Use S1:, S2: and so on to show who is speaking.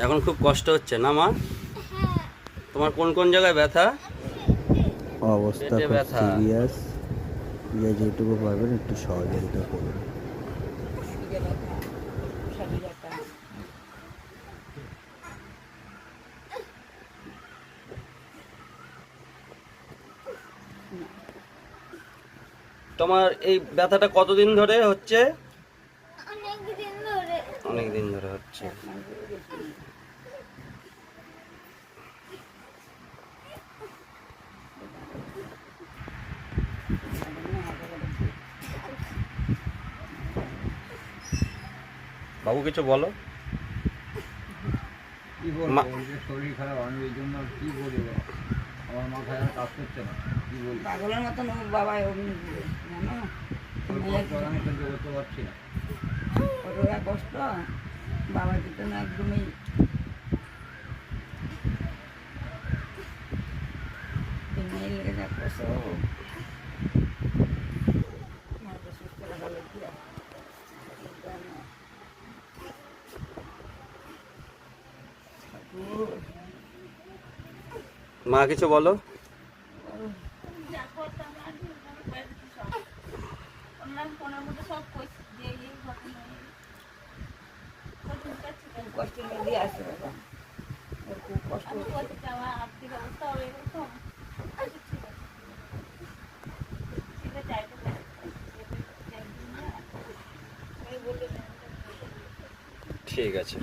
S1: এখন খুব কষ্ট হচ্ছে না মা? তোমার কোন কোন জায়গায় ব্যথা?
S2: অবস্থা
S1: পেটে
S2: খুব
S1: ব্যথা।
S2: সিরিয়াস। যে যেটুকু পারবেন একটু সহযোগিতা করুন।
S1: তোমার এই ব্যথাটা কতদিন ধরে হচ্ছে?
S3: অনেকদিন ধরে।
S1: অনেক দিন ধরে হচ্ছে। বাবু কিছু বলো।
S4: কি বলবো, ওই যে শরীর খারাপ, আমি এই জন্য আর কি বলবো, আমার মাথায় আর কাজ করছে না, কি বলবো,
S5: পাগলের মতন ও বাবা অমনি দিবে, জানো
S4: ওই কষ্ট আমি সহ্য করতে পারছি না।
S5: কতটা কষ্ট বাবা দিতে না একদমই। মেয়ে লেগে যা কষ্ট মাকে সুস্থ রাখা লোক
S1: মা কিছু বলো।
S5: কষ্ট দিয়ে আসছে বাবা, ওর খুব কষ্ট হচ্ছে।
S3: আর্থিক অবস্থা এরকম।
S1: ঠিক আছে।